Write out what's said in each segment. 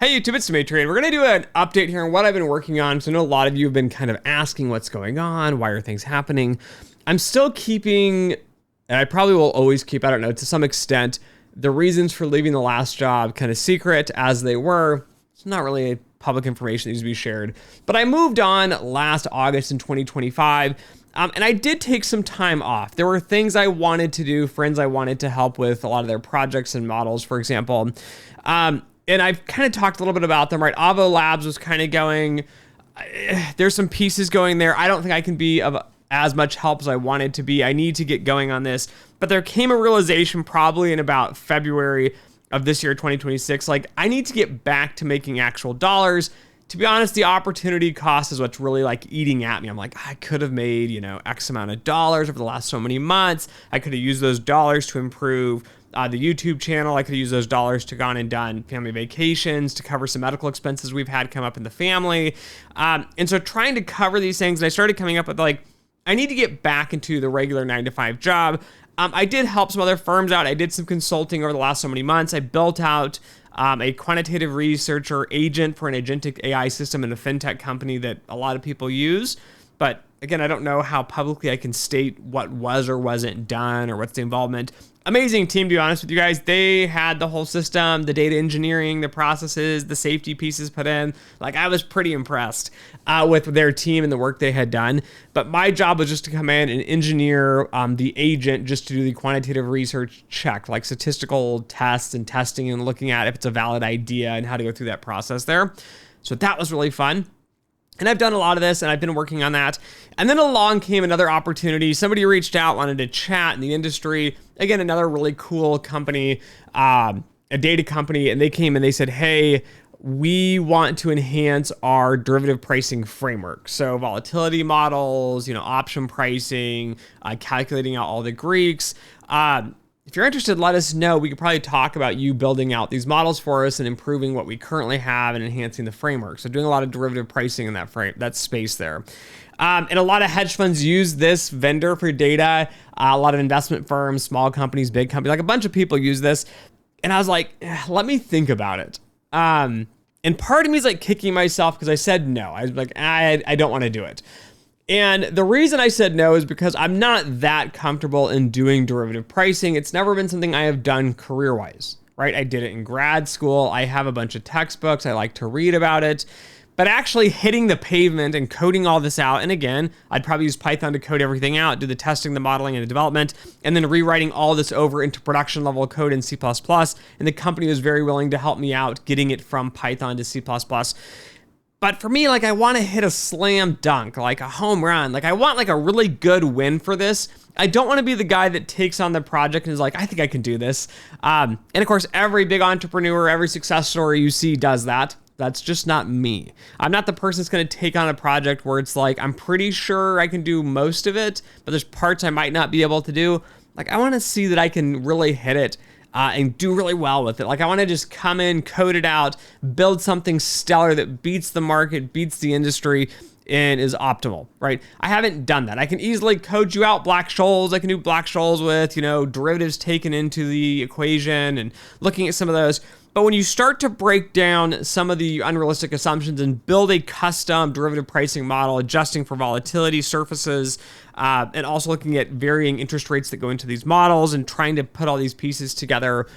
Hey YouTube, it's Dimitri, and we're going to do an update here on what I've been working on. So I know a lot of you have been kind of asking what's going on, why are things happening. I'm still keeping, and I probably will always keep, I don't know, to some extent, the reasons for leaving the last job kind of secret as they were. It's not really public information that needs to be shared. But I moved on last August in 2025, and I did take some time off. There were things I wanted to do, friends I wanted to help with, a lot of their projects and models, for example. And I've kind of talked a little bit about them, right? Avo Labs was kind of going, there's some pieces going there. I don't think I can be of as much help as I wanted to be. I need to get going on this. But there came a realization probably in about February of this year, 2026, like I need to get back to making actual dollars. To be honest, the opportunity cost is what's really like eating at me. I'm like, I could have made, X amount of dollars over the last so many months. I could have used those dollars to improve the YouTube channel. I could use those dollars to gone and done family vacations, to cover some medical expenses we've had come up in the family. And so trying to cover these things, and I started coming up with like, I need to get back into the regular 9-to-5 job. I did help some other firms out. I did some consulting over the last so many months. I built out a quantitative researcher agent for an agentic AI system in a fintech company that a lot of people use. But again, I don't know how publicly I can state what was or wasn't done or what's the involvement. Amazing team, to be honest with you guys. They had the whole system, the data engineering, the processes, the safety pieces put in. Like, I was pretty impressed with their team and the work they had done. But my job was just to come in and engineer the agent just to do the quantitative research check, like statistical tests and testing and looking at if it's a valid idea and how to go through that process there. So that was really fun. And I've done a lot of this, and I've been working on that. And then along came another opportunity. Somebody reached out, wanted to chat in the industry. Again, another really cool company, a data company, and they came and they said, hey, we want to enhance our derivative pricing framework. So volatility models, option pricing, calculating out all the Greeks. If you're interested, let us know. We could probably talk about you building out these models for us and improving what we currently have and enhancing the framework. So doing a lot of derivative pricing in that space there. And a lot of hedge funds use this vendor for data. A lot of investment firms, small companies, big companies, like a bunch of people use this. And I was like, let me think about it. And part of me is like kicking myself because I said no. I was like, I don't want to do it. And the reason I said no is because I'm not that comfortable in doing derivative pricing. It's never been something I have done career-wise, right? I did it in grad school. I have a bunch of textbooks. I like to read about it. But actually hitting the pavement and coding all this out, and again, I'd probably use Python to code everything out, do the testing, the modeling, and the development, and then rewriting all this over into production-level code in C++. And the company was very willing to help me out getting it from Python to C++. But for me, like, I want to hit a slam dunk, like a home run. Like, I want like a really good win for this. I don't want to be the guy that takes on the project and is like, I think I can do this. And of course, every big entrepreneur, every success story you see does that. That's just not me. I'm not the person that's going to take on a project where it's like, I'm pretty sure I can do most of it, but there's parts I might not be able to do. Like, I want to see that I can really hit it. And do really well with it. Like, I want to just come in, code it out, build something stellar that beats the market, beats the industry, and is optimal, right? I haven't done that. I can easily code you out Black-Scholes. I can do Black-Scholes with, derivatives taken into the equation and looking at some of those. But when you start to break down some of the unrealistic assumptions and build a custom derivative pricing model, adjusting for volatility surfaces, and also looking at varying interest rates that go into these models and trying to put all these pieces together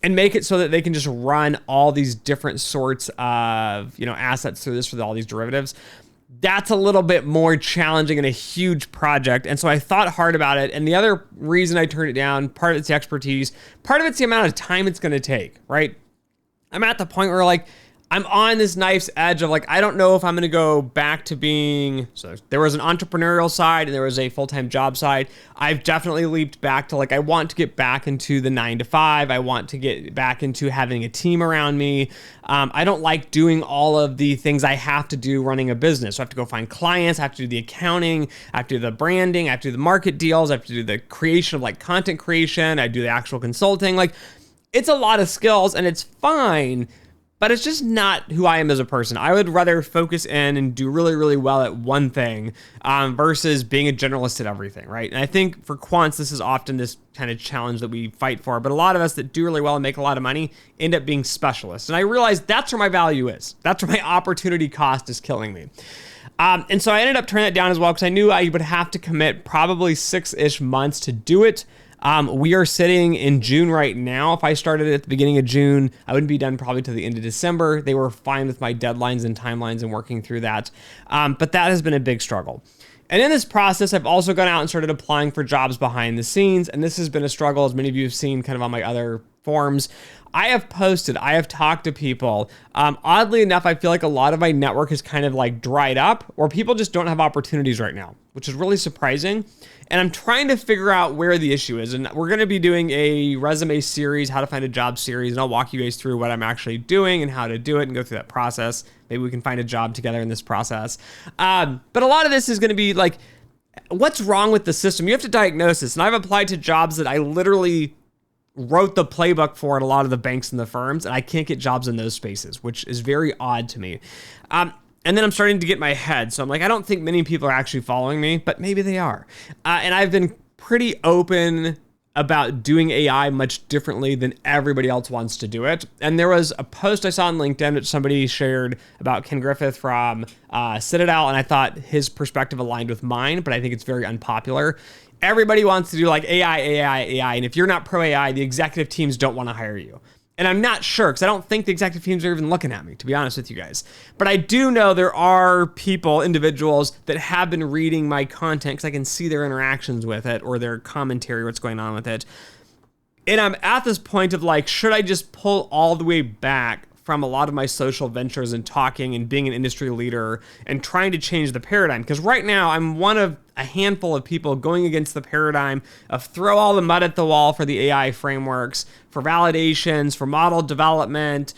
and make it so that they can just run all these different sorts of, assets through this for all these derivatives, that's a little bit more challenging and a huge project. And so I thought hard about it. And the other reason I turned it down, part of it's the expertise, part of it's the amount of time it's going to take, right? I'm at the point where like, I'm on this knife's edge of like, I don't know if I'm going to go back to being, so there was an entrepreneurial side and there was a full-time job side. I've definitely leaped back to like, I want to get back into the 9-to-5. I want to get back into having a team around me. I don't like doing all of the things I have to do running a business. So I have to go find clients. I have to do the accounting. I have to do the branding. I have to do the market deals. I have to do the creation of like content creation. I do the actual consulting. Like, it's a lot of skills and it's fine. but it's just not who I am as a person. I would rather focus in and do really, really well at one thing versus being a generalist at everything, right? And I think for quants, this is often this kind of challenge that we fight for, but a lot of us that do really well and make a lot of money end up being specialists. And I realize that's where my value is. That's where my opportunity cost is killing me. And so I ended up turning that down as well because I knew I would have to commit probably 6-ish months to do it. We are sitting in June right now. If I started at the beginning of June, I wouldn't be done probably till the end of December. They were fine with my deadlines and timelines and working through that. But that has been a big struggle. And in this process, I've also gone out and started applying for jobs behind the scenes. And this has been a struggle, as many of you have seen kind of on my other forums. I have posted, I have talked to people. Oddly enough, I feel like a lot of my network is kind of like dried up, or people just don't have opportunities right now, which is really surprising. And I'm trying to figure out where the issue is. And we're going to be doing a resume series, how to find a job series, and I'll walk you guys through what I'm actually doing and how to do it and go through that process. Maybe we can find a job together in this process. But a lot of this is going to be like, what's wrong with the system? You have to diagnose this. And I've applied to jobs that I literally wrote the playbook for at a lot of the banks and the firms, and I can't get jobs in those spaces, which is very odd to me. And then I'm starting to get my head. So I'm like, I don't think many people are actually following me, but maybe they are. And I've been pretty open about doing AI much differently than everybody else wants to do it. And there was a post I saw on LinkedIn that somebody shared about Ken Griffith from Citadel, and I thought his perspective aligned with mine, but I think it's very unpopular. Everybody wants to do like AI, and if you're not pro AI, the executive teams don't want to hire you. And I'm not sure, because I don't think the executive teams are even looking at me, to be honest with you guys. But I do know there are people, individuals, that have been reading my content, because I can see their interactions with it, or their commentary, what's going on with it. And I'm at this point of like, should I just pull all the way back from a lot of my social ventures and talking and being an industry leader and trying to change the paradigm? Because right now I'm one of a handful of people going against the paradigm of throw all the mud at the wall for the AI frameworks, for validations, for model development,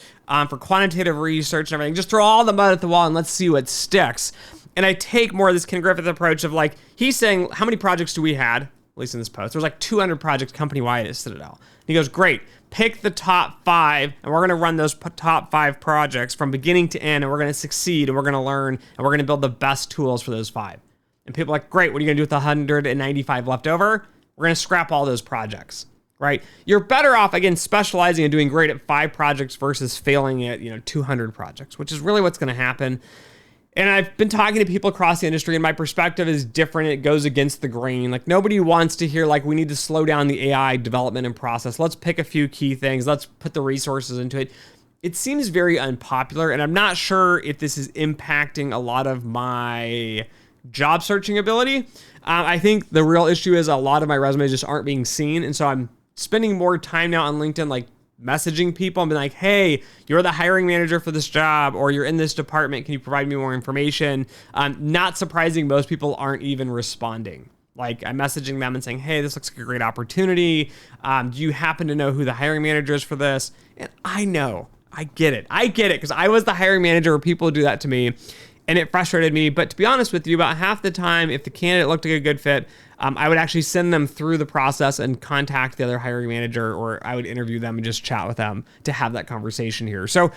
for quantitative research and everything. Just throw all the mud at the wall and let's see what sticks. And I take more of this Ken Griffith approach of like, he's saying, how many projects do we had? At least in this post, there's like 200 projects company-wide at Citadel. And he goes, great. Pick the top 5, and we're going to run those top 5 projects from beginning to end, and we're going to succeed, and we're going to learn, and we're going to build the best tools for those 5. And people are like, great, what are you going to do with the 195 left over? We're going to scrap all those projects, right? You're better off, again, specializing and doing great at 5 projects versus failing at 200 projects, which is really what's going to happen. And I've been talking to people across the industry, and my perspective is different. It goes against the grain. Like, nobody wants to hear, like, we need to slow down the AI development and process. Let's pick a few key things. Let's put the resources into it. It seems very unpopular, and I'm not sure if this is impacting a lot of my job searching ability. I think the real issue is a lot of my resumes just aren't being seen, and so I'm spending more time now on LinkedIn, like, messaging people and be like, hey, you're the hiring manager for this job, or you're in this department. Can you provide me more information? Not surprising, most people aren't even responding. Like, I'm messaging them and saying, hey, this looks like a great opportunity. Do you happen to know who the hiring manager is for this? And I know, I get it because I was the hiring manager where people do that to me. And it frustrated me. But to be honest with you, about half the time, if the candidate looked like a good fit, I would actually send them through the process and contact the other hiring manager, or I would interview them and just chat with them to have that conversation here. So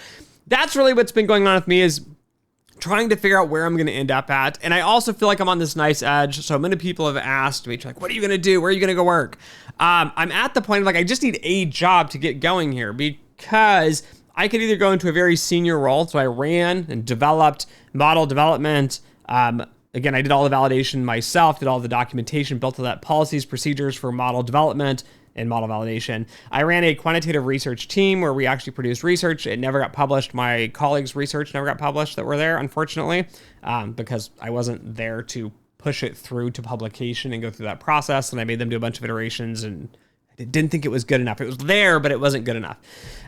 that's really what's been going on with me, is trying to figure out where I'm going to end up at. And I also feel like I'm on this nice edge. So many people have asked me, like, what are you going to do? Where are you going to go work? I'm at the point of like, I just need a job to get going here, because I could either go into a very senior role. So I ran and developed model development. Again, I did all the validation myself, did all the documentation, built all that policies, procedures for model development and model validation. I ran a quantitative research team where we actually produced research. It never got published. My colleagues' research never got published that were there, unfortunately, because I wasn't there to push it through to publication and go through that process. And I made them do a bunch of iterations and I didn't think it was good enough. It was there, but it wasn't good enough.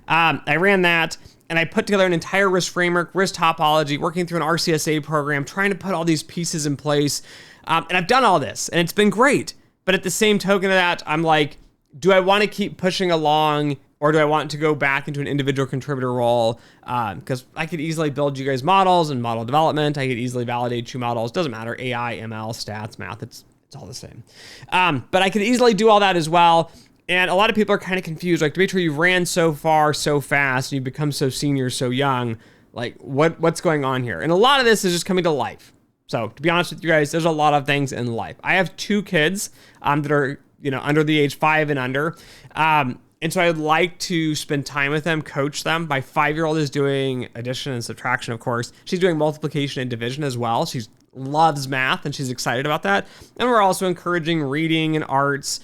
I ran that. And I put together an entire risk framework, risk topology, working through an RCSA program, trying to put all these pieces in place. And I've done all this, and it's been great. But at the same token of that, I'm like, do I want to keep pushing along, or do I want to go back into an individual contributor role? Because I could easily build you guys models and model development. I could easily validate you models. Doesn't matter, AI, ML, stats, math, it's all the same. But I could easily do all that as well. And a lot of people are kind of confused. Like, Dimitri, you ran so far, so fast, and you become so senior, so young. Like, what's going on here? And a lot of this is just coming to life. So to be honest with you guys, there's a lot of things in life. I have 2 kids that are, under the age 5 and under. And so I would like to spend time with them, coach them. My 5-year-old is doing addition and subtraction, of course. She's doing multiplication and division as well. She loves math and she's excited about that. And we're also encouraging reading and arts,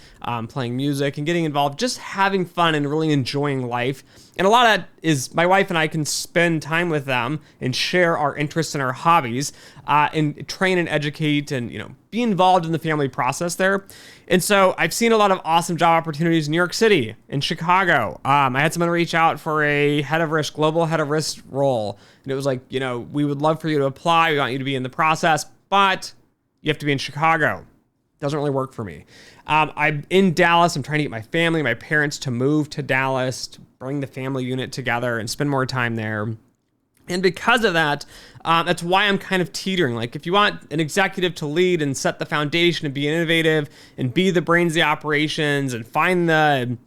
playing music and getting involved, just having fun and really enjoying life. And a lot of that is my wife and I can spend time with them and share our interests and our hobbies, and train and educate and, be involved in the family process there. And so I've seen a lot of awesome job opportunities in New York City, in Chicago. I had someone reach out for a global head of risk role. And it was like, we would love for you to apply. We want you to be in the process, but you have to be in Chicago. Doesn't really work for me. I'm in Dallas. I'm trying to get my family, my parents to move to Dallas, to bring the family unit together and spend more time there. And because of that, that's why I'm kind of teetering. Like, if you want an executive to lead and set the foundation and be innovative and be the brains of the operations and find the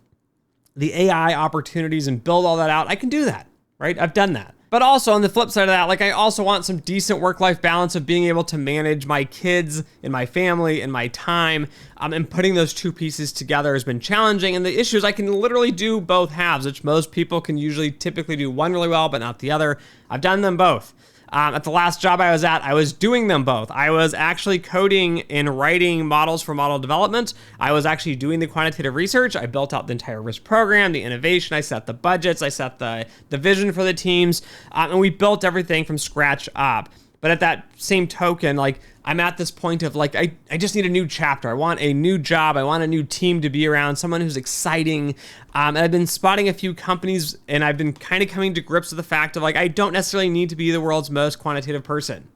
AI opportunities and build all that out, I can do that, right? I've done that. But also on the flip side of that, like, I also want some decent work-life balance of being able to manage my kids and my family and my time. And putting those 2 pieces together has been challenging. And the issue is I can literally do both halves, which most people can typically do one really well, but not the other. I've done them both. At the last job I was at, I was doing them both. I was actually coding and writing models for model development. I was actually doing the quantitative research. I built out the entire risk program, the innovation. I set the budgets. I set the vision for the teams. And we built everything from scratch up. But at that same token, like, I'm at this point of like, I just need a new chapter. I want a new job. I want a new team to be around, someone who's exciting. And I've been spotting a few companies and I've been kind of coming to grips with the fact of like, I don't necessarily need to be the world's most quantitative person.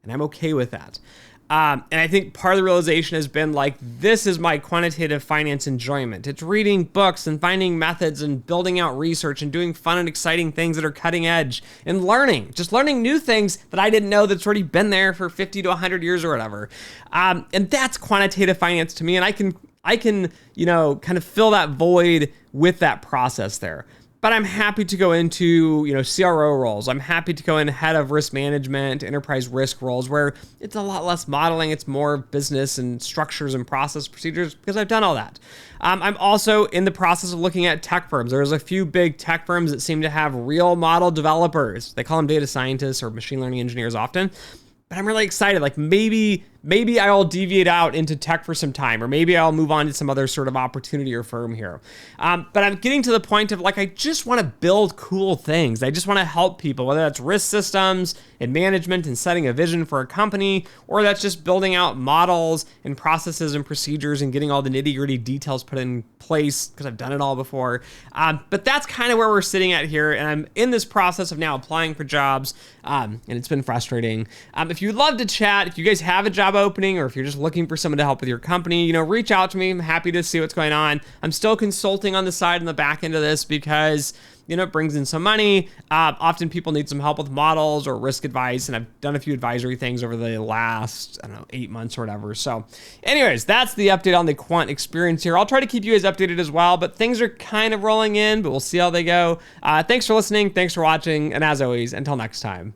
And I'm okay with that. And I think part of the realization has been like, this is my quantitative finance enjoyment. It's reading books and finding methods and building out research and doing fun and exciting things that are cutting edge and learning new things that I didn't know that's already been there for 50 to 100 years or whatever. And that's quantitative finance to me. And I can, kind of fill that void with that process there. But I'm happy to go into, CRO roles. I'm happy to go in head of risk management, enterprise risk roles, where it's a lot less modeling. It's more business and structures and process procedures, because I've done all that. I'm also in the process of looking at tech firms. There's a few big tech firms that seem to have real model developers. They call them data scientists or machine learning engineers often. But I'm really excited. Like, maybe I'll deviate out into tech for some time, or maybe I'll move on to some other sort of opportunity or firm here. But I'm getting to the point of like, I just want to build cool things. I just want to help people, whether that's risk systems and management and setting a vision for a company, or that's just building out models and processes and procedures and getting all the nitty-gritty details put in place, because I've done it all before. But that's kind of where we're sitting at here. And I'm in this process of now applying for jobs. And it's been frustrating. If you'd love to chat, if you guys have a job opening, or if you're just looking for someone to help with your company, reach out to me. I'm happy to see what's going on. I'm still consulting on the side and the back end of this because, it brings in some money. Often people need some help with models or risk advice, and I've done a few advisory things over the last, 8 months or whatever. So anyways, that's the update on the Quant experience here. I'll try to keep you guys updated as well, but things are kind of rolling in, but we'll see how they go. Thanks for listening. Thanks for watching. And as always, until next time.